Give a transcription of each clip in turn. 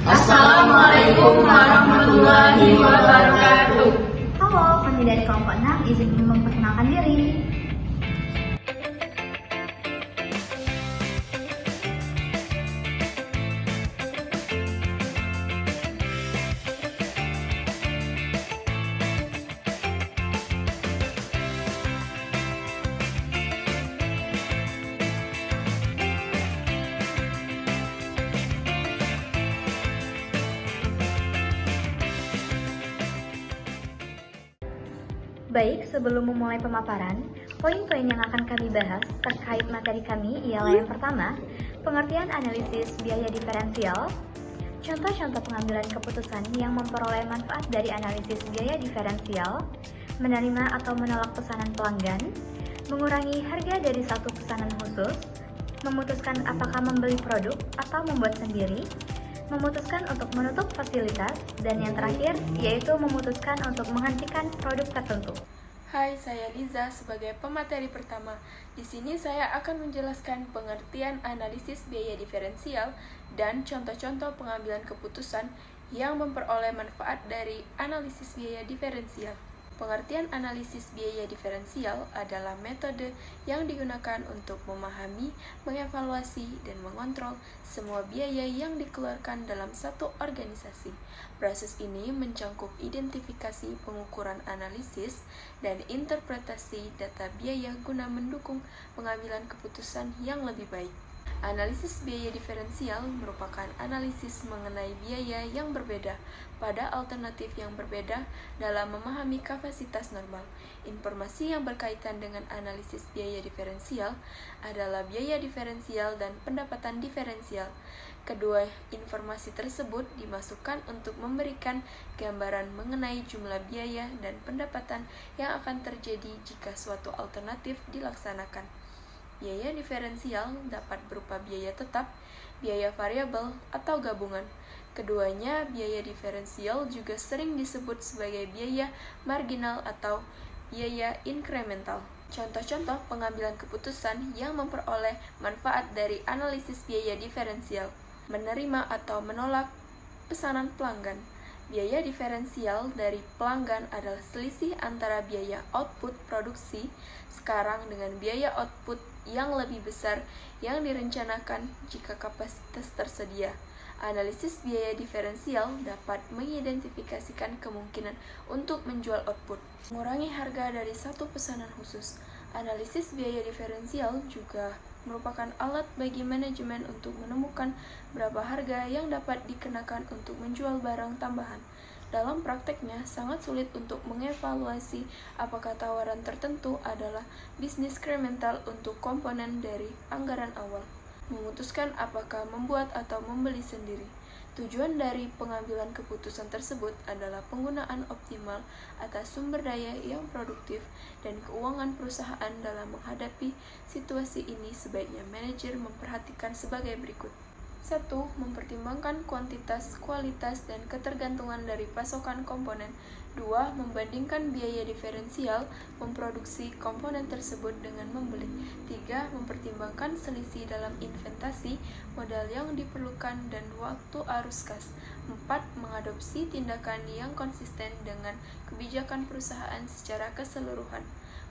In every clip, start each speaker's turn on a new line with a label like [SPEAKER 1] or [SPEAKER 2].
[SPEAKER 1] Assalamualaikum warahmatullahi wabarakatuh.
[SPEAKER 2] Halo, kami dari kelompok 6 izin memperkenalkan diri. Baik, sebelum memulai pemaparan, poin-poin yang akan kami bahas terkait materi kami ialah yang pertama, pengertian analisis biaya diferensial, contoh-contoh pengambilan keputusan yang memperoleh manfaat dari analisis biaya diferensial, menerima atau menolak pesanan pelanggan, mengurangi harga dari satu pesanan khusus, memutuskan apakah membeli produk atau membuat sendiri, memutuskan untuk menutup fasilitas, dan yang terakhir yaitu memutuskan untuk menghentikan produk tertentu.
[SPEAKER 3] Hai, saya Liza sebagai pemateri pertama. Di sini saya akan menjelaskan pengertian analisis biaya diferensial dan contoh-contoh pengambilan keputusan yang memperoleh manfaat dari analisis biaya diferensial. Pengertian analisis biaya diferensial adalah metode yang digunakan untuk memahami, mengevaluasi, dan mengontrol semua biaya yang dikeluarkan dalam satu organisasi. Proses ini mencakup identifikasi pengukuran analisis dan interpretasi data biaya guna mendukung pengambilan keputusan yang lebih baik. Analisis biaya diferensial merupakan analisis mengenai biaya yang berbeda pada alternatif yang berbeda dalam memahami kapasitas normal. Informasi yang berkaitan dengan analisis biaya diferensial adalah biaya diferensial dan pendapatan diferensial. Kedua informasi tersebut dimasukkan untuk memberikan gambaran mengenai jumlah biaya dan pendapatan yang akan terjadi jika suatu alternatif dilaksanakan. Biaya diferensial dapat berupa biaya tetap, biaya variabel, atau gabungan. Keduanya, biaya diferensial juga sering disebut sebagai biaya marginal atau biaya inkremental. Contoh-contoh pengambilan keputusan yang memperoleh manfaat dari analisis biaya diferensial: menerima atau menolak pesanan pelanggan. Biaya diferensial dari pelanggan adalah selisih antara biaya output produksi sekarang dengan biaya output yang lebih besar yang direncanakan jika kapasitas tersedia. Analisis biaya diferensial dapat mengidentifikasikan kemungkinan untuk menjual output, mengurangi harga dari satu pesanan khusus. Analisis biaya diferensial juga merupakan alat bagi manajemen untuk menemukan berapa harga yang dapat dikenakan untuk menjual barang tambahan. Dalam prakteknya, sangat sulit untuk mengevaluasi apakah tawaran tertentu adalah bisnis inkremental untuk komponen dari anggaran awal. Memutuskan apakah membuat atau membeli sendiri. Tujuan dari pengambilan keputusan tersebut adalah penggunaan optimal atas sumber daya yang produktif dan keuangan perusahaan. Dalam menghadapi situasi ini, sebaiknya manajer memperhatikan sebagai berikut. 1. Mempertimbangkan kuantitas, kualitas, dan ketergantungan dari pasokan komponen. 2. Membandingkan biaya diferensial memproduksi komponen tersebut dengan membeli. 3. Mempertimbangkan selisih dalam investasi, modal yang diperlukan, dan waktu arus kas. 4. Mengadopsi tindakan yang konsisten dengan kebijakan perusahaan secara keseluruhan.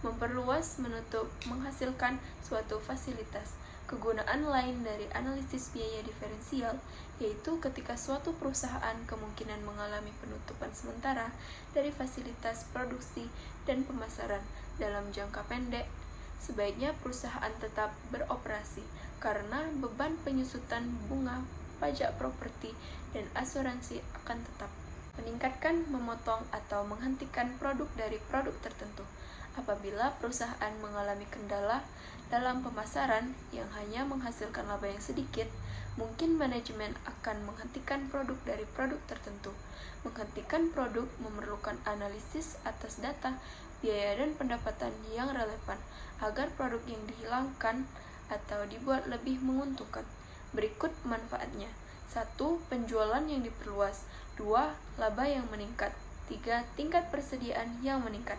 [SPEAKER 3] Memperluas, menutup, menghasilkan suatu fasilitas. Kegunaan lain dari analisis biaya diferensial yaitu ketika suatu perusahaan kemungkinan mengalami penutupan sementara dari fasilitas produksi dan pemasaran dalam jangka pendek, sebaiknya perusahaan tetap beroperasi karena beban penyusutan bunga, pajak properti, dan asuransi akan tetap. Meningkatkan, memotong, atau menghentikan produk dari produk tertentu. Apabila perusahaan mengalami kendala dalam pemasaran yang hanya menghasilkan laba yang sedikit, mungkin manajemen akan menghentikan produk dari produk tertentu. Menghentikan produk memerlukan analisis atas data, biaya, dan pendapatan yang relevan agar produk yang dihilangkan atau dibuat lebih menguntungkan. Berikut manfaatnya. 1. Penjualan yang diperluas. 2. Laba yang meningkat. 3. Tingkat persediaan yang meningkat.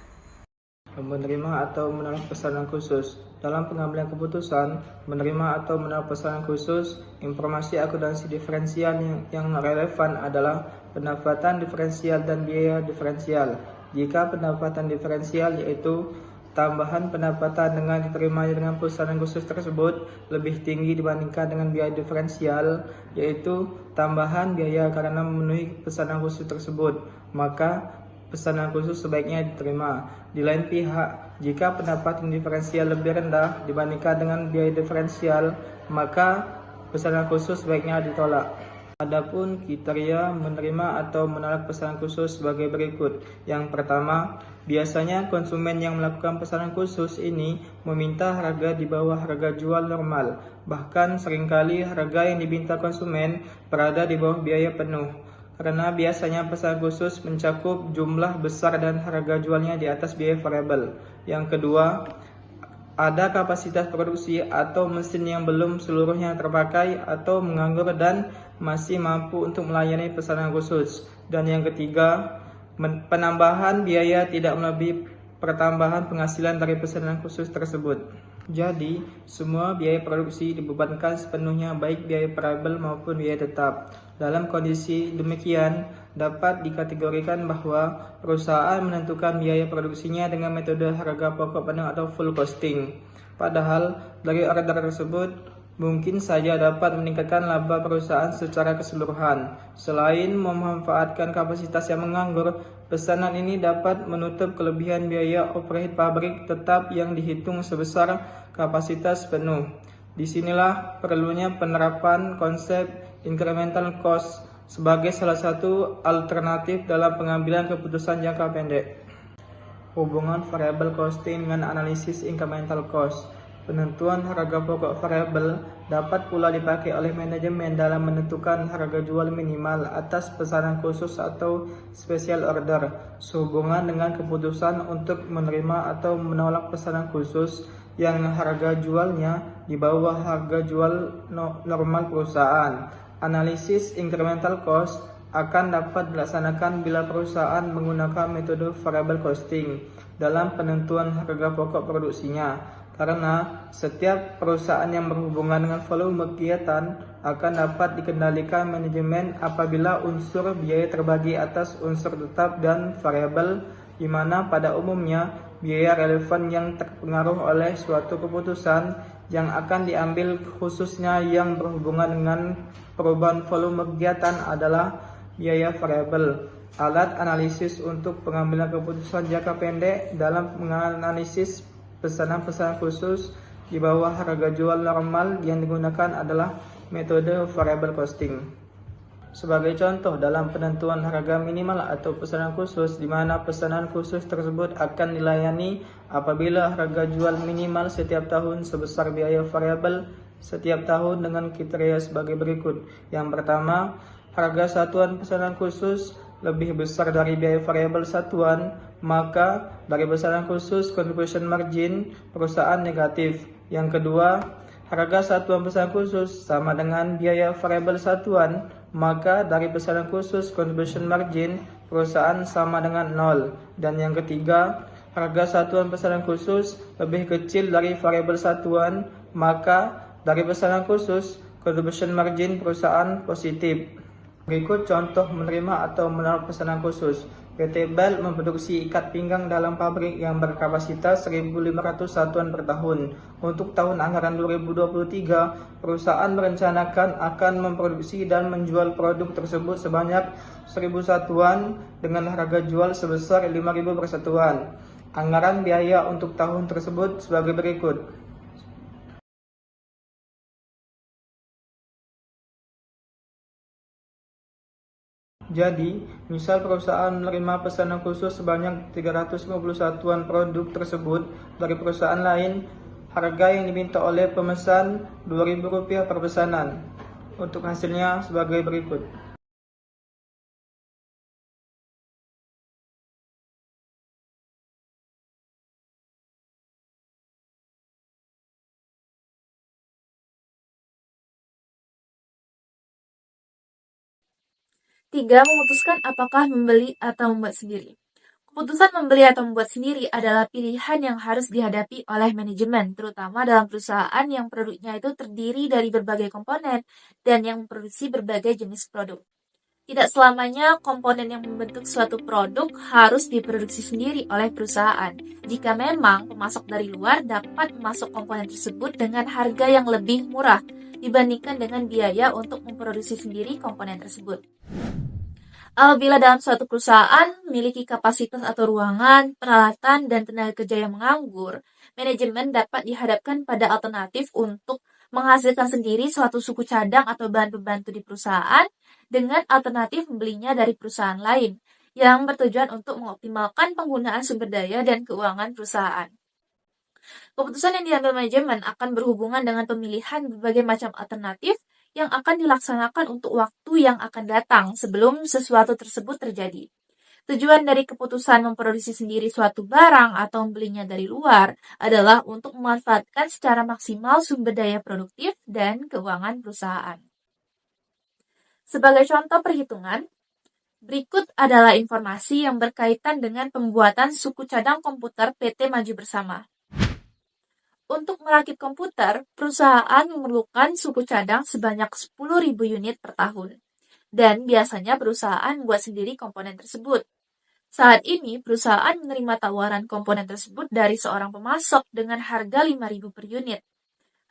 [SPEAKER 4] Menerima atau menolak pesanan khusus. Dalam pengambilan keputusan, menerima atau menolak pesanan khusus, informasi akuntansi diferensial yang relevan adalah pendapatan diferensial dan biaya diferensial. Jika pendapatan diferensial yaitu tambahan pendapatan dengan diterima dengan pesanan khusus tersebut lebih tinggi dibandingkan dengan biaya diferensial, yaitu tambahan biaya karena memenuhi pesanan khusus tersebut, maka pesanan khusus sebaiknya diterima. Di lain pihak, jika pendapatan diferensial lebih rendah dibandingkan dengan biaya diferensial, maka pesanan khusus sebaiknya ditolak. Adapun kriteria menerima atau menolak pesanan khusus sebagai berikut. Yang pertama, biasanya konsumen yang melakukan pesanan khusus ini meminta harga di bawah harga jual normal. Bahkan seringkali harga yang diminta konsumen berada di bawah biaya penuh, karena biasanya pesanan khusus mencakup jumlah besar dan harga jualnya di atas biaya variabel. Yang kedua, ada kapasitas produksi atau mesin yang belum seluruhnya terpakai atau menganggur dan masih mampu untuk melayani pesanan khusus. Dan yang ketiga, penambahan biaya tidak melebihi pertambahan penghasilan dari pesanan khusus tersebut. Jadi, semua biaya produksi dibebankan sepenuhnya, baik biaya variabel maupun biaya tetap. Dalam kondisi demikian, dapat dikategorikan bahwa perusahaan menentukan biaya produksinya dengan metode harga pokok penuh atau full costing. Padahal, dari order tersebut, mungkin saja dapat meningkatkan laba perusahaan secara keseluruhan. Selain memanfaatkan kapasitas yang menganggur, pesanan ini dapat menutup kelebihan biaya overhead pabrik tetap yang dihitung sebesar kapasitas penuh. Disinilah perlunya penerapan konsep incremental cost sebagai salah satu alternatif dalam pengambilan keputusan jangka pendek. Hubungan variable costing dengan analisis incremental cost. Penentuan harga pokok variabel dapat pula dipakai oleh manajemen dalam menentukan harga jual minimal atas pesanan khusus atau special order, sehubungan dengan keputusan untuk menerima atau menolak pesanan khusus yang harga jualnya di bawah harga jual normal perusahaan. Analisis incremental cost akan dapat dilaksanakan bila perusahaan menggunakan metode variable costing dalam penentuan harga pokok produksinya, karena setiap perusahaan yang berhubungan dengan volume kegiatan akan dapat dikendalikan manajemen apabila unsur biaya terbagi atas unsur tetap dan variabel, di mana pada umumnya biaya relevan yang terpengaruh oleh suatu keputusan yang akan diambil khususnya yang berhubungan dengan perubahan volume kegiatan adalah biaya variabel. Alat analisis untuk pengambilan keputusan jangka pendek dalam menganalisis pesanan-pesanan khusus di bawah harga jual normal yang digunakan adalah metode variable costing. Sebagai contoh, dalam penentuan harga minimal atau pesanan khusus, di mana pesanan khusus tersebut akan dilayani apabila harga jual minimal setiap tahun sebesar biaya variabel setiap tahun dengan kriteria sebagai berikut. Yang pertama, harga satuan pesanan khusus lebih besar dari biaya variabel satuan, maka dari pesanan khusus contribution margin perusahaan negatif. Yang kedua, harga satuan pesanan khusus sama dengan biaya variabel satuan, maka dari pesanan khusus contribution margin perusahaan sama dengan 0. Dan yang ketiga, harga satuan pesanan khusus lebih kecil dari variabel satuan, maka dari pesanan khusus contribution margin perusahaan positif. Berikut contoh menerima atau menolak pesanan khusus. PT Bell memproduksi ikat pinggang dalam pabrik yang berkapasitas 1.500 satuan per tahun. Untuk tahun anggaran 2023, perusahaan merencanakan akan memproduksi dan menjual produk tersebut sebanyak 1.000 satuan dengan harga jual sebesar 5.000 per satuan. Anggaran biaya untuk tahun tersebut sebagai berikut. Jadi, misal perusahaan menerima pesanan khusus sebanyak 350 satuan produk tersebut dari perusahaan lain, harga yang diminta oleh pemesan Rp2.000 per pesanan. Untuk hasilnya sebagai berikut.
[SPEAKER 5] Tiga, memutuskan apakah membeli atau membuat sendiri. Keputusan membeli atau membuat sendiri adalah pilihan yang harus dihadapi oleh manajemen, terutama dalam perusahaan yang produknya itu terdiri dari berbagai komponen dan yang memproduksi berbagai jenis produk. Tidak selamanya komponen yang membentuk suatu produk harus diproduksi sendiri oleh perusahaan. Jika memang pemasok dari luar dapat memasok komponen tersebut dengan harga yang lebih murah dibandingkan dengan biaya untuk memproduksi sendiri komponen tersebut. Apabila dalam suatu perusahaan memiliki kapasitas atau ruangan, peralatan, dan tenaga kerja yang menganggur, manajemen dapat dihadapkan pada alternatif untuk menghasilkan sendiri suatu suku cadang atau bahan pembantu di perusahaan dengan alternatif membelinya dari perusahaan lain yang bertujuan untuk mengoptimalkan penggunaan sumber daya dan keuangan perusahaan. Keputusan yang diambil manajemen akan berhubungan dengan pemilihan berbagai macam alternatif yang akan dilaksanakan untuk waktu yang akan datang sebelum sesuatu tersebut terjadi. Tujuan dari keputusan memproduksi sendiri suatu barang atau membelinya dari luar adalah untuk memanfaatkan secara maksimal sumber daya produktif dan keuangan perusahaan. Sebagai contoh perhitungan, berikut adalah informasi yang berkaitan dengan pembuatan suku cadang komputer PT Maju Bersama. Untuk merakit komputer, perusahaan memerlukan suku cadang sebanyak 10.000 unit per tahun. Dan biasanya perusahaan membuat sendiri komponen tersebut. Saat ini, perusahaan menerima tawaran komponen tersebut dari seorang pemasok dengan harga 5.000 per unit.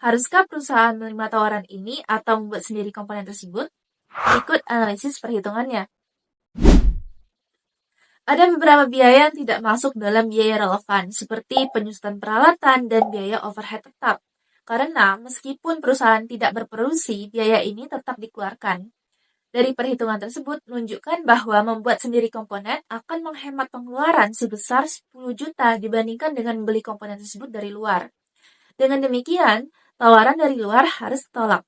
[SPEAKER 5] Haruskah perusahaan menerima tawaran ini atau membuat sendiri komponen tersebut? Berikut analisis perhitungannya. Ada beberapa biaya yang tidak masuk dalam biaya relevan, seperti penyusutan peralatan dan biaya overhead tetap. Karena meskipun perusahaan tidak berproduksi, biaya ini tetap dikeluarkan. Dari perhitungan tersebut menunjukkan bahwa membuat sendiri komponen akan menghemat pengeluaran sebesar 10 juta dibandingkan dengan membeli komponen tersebut dari luar. Dengan demikian, tawaran dari luar harus ditolak.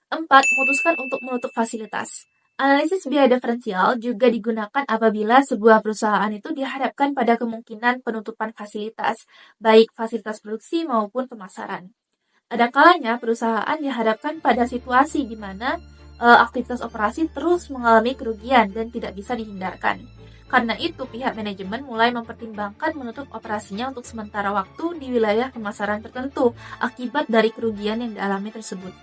[SPEAKER 5] 4. Memutuskan untuk menutup fasilitas. Analisis biaya diferensial juga digunakan apabila sebuah perusahaan itu dihadapkan pada kemungkinan penutupan fasilitas, baik fasilitas produksi maupun pemasaran. Ada kalanya perusahaan dihadapkan pada situasi di mana aktivitas operasi terus mengalami kerugian dan tidak bisa dihindarkan. Karena itu, pihak manajemen mulai mempertimbangkan menutup operasinya untuk sementara waktu di wilayah pemasaran tertentu akibat dari kerugian yang dialami tersebut.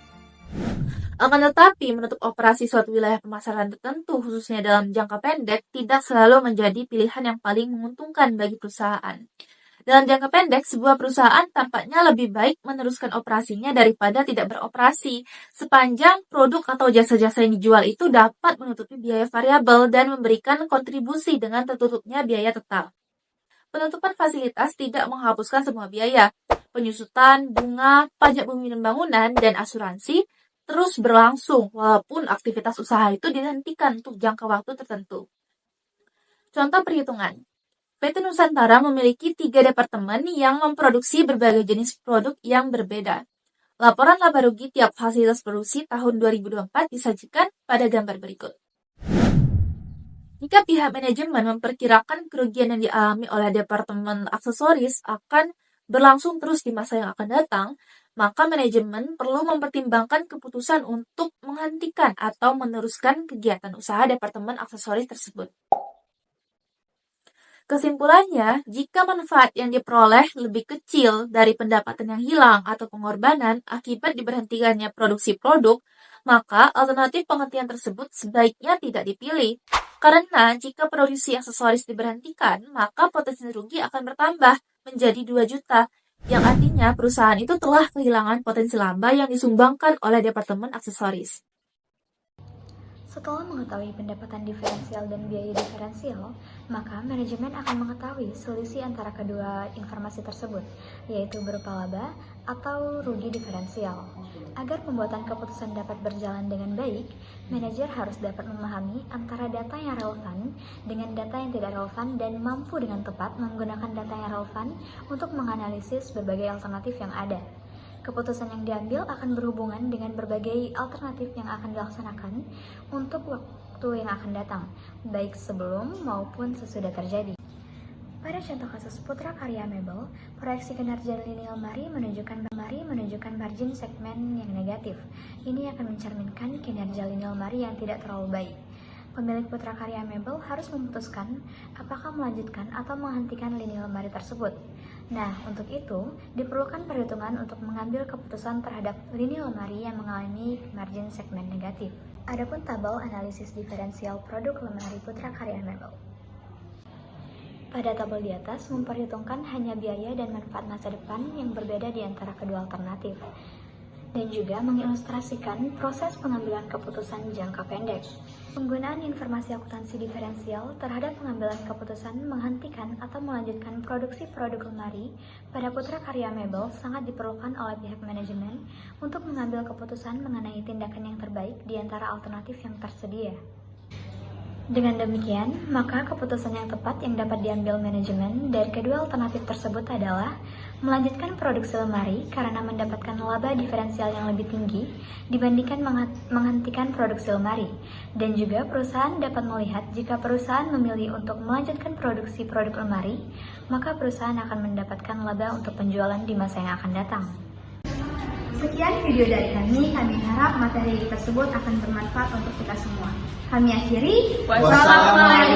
[SPEAKER 5] Akan tetapi, menutup operasi suatu wilayah pemasaran tertentu, khususnya dalam jangka pendek, tidak selalu menjadi pilihan yang paling menguntungkan bagi perusahaan. Dalam jangka pendek, sebuah perusahaan tampaknya lebih baik meneruskan operasinya daripada tidak beroperasi, sepanjang produk atau jasa-jasa yang dijual itu dapat menutupi biaya variabel dan memberikan kontribusi dengan tertutupnya biaya tetap. Penutupan fasilitas tidak menghapuskan semua biaya. Penyusutan, bunga, pajak bumi dan bangunan, dan asuransi terus berlangsung walaupun aktivitas usaha itu dihentikan untuk jangka waktu tertentu. Contoh perhitungan. PT Nusantara memiliki 3 departemen yang memproduksi berbagai jenis produk yang berbeda. Laporan laba rugi tiap fasilitas produksi tahun 2024 disajikan pada gambar berikut. Jika pihak manajemen memperkirakan kerugian yang dialami oleh departemen aksesoris akan berlangsung terus di masa yang akan datang, maka manajemen perlu mempertimbangkan keputusan untuk menghentikan atau meneruskan kegiatan usaha departemen aksesoris tersebut. Kesimpulannya, jika manfaat yang diperoleh lebih kecil dari pendapatan yang hilang atau pengorbanan akibat diberhentikannya produksi produk, maka alternatif penghentian tersebut sebaiknya tidak dipilih. Karena jika produksi aksesoris diberhentikan, maka potensi rugi akan bertambah menjadi 2 juta, yang artinya perusahaan itu telah kehilangan potensi laba yang disumbangkan oleh departemen aksesoris.
[SPEAKER 2] Setelah mengetahui pendapatan diferensial dan biaya diferensial, maka manajemen akan mengetahui selisih antara kedua informasi tersebut, yaitu berupa laba atau rugi diferensial. Agar pembuatan keputusan dapat berjalan dengan baik, manajer harus dapat memahami antara data yang relevan dengan data yang tidak relevan dan mampu dengan tepat menggunakan data yang relevan untuk menganalisis berbagai alternatif yang ada. Keputusan yang diambil akan berhubungan dengan berbagai alternatif yang akan dilaksanakan untuk waktu yang akan datang, baik sebelum maupun sesudah terjadi. Pada contoh kasus Putra Karya Mebel, proyeksi kinerja lineal Mari menunjukkan margin segmen yang negatif. Ini akan mencerminkan kinerja lineal Mari yang tidak terlalu baik. pemilik Putra Karya Mebel harus memutuskan apakah melanjutkan atau menghentikan lini lemari tersebut. Nah, untuk itu, diperlukan perhitungan untuk mengambil keputusan terhadap lini lemari yang mengalami margin segmen negatif. Adapun tabel analisis diferensial produk lemari Putra Karya Mebel. Pada tabel di atas memperhitungkan hanya biaya dan manfaat masa depan yang berbeda di antara kedua alternatif, dan juga mengilustrasikan proses pengambilan keputusan jangka pendek. Penggunaan informasi akuntansi diferensial terhadap pengambilan keputusan menghentikan atau melanjutkan produksi produk lemari pada Putra Karya Mebel sangat diperlukan oleh pihak manajemen untuk mengambil keputusan mengenai tindakan yang terbaik di antara alternatif yang tersedia. Dengan demikian, maka keputusan yang tepat yang dapat diambil manajemen dari kedua alternatif tersebut adalah melanjutkan produksi lemari karena mendapatkan laba diferensial yang lebih tinggi dibandingkan menghentikan produksi lemari. Dan juga perusahaan dapat melihat jika perusahaan memilih untuk melanjutkan produksi produk lemari, maka perusahaan akan mendapatkan laba untuk penjualan di masa yang akan datang. Sekian video dari kami harap materi tersebut akan bermanfaat untuk kita semua. Kami akhiri,
[SPEAKER 1] Wassalamualaikum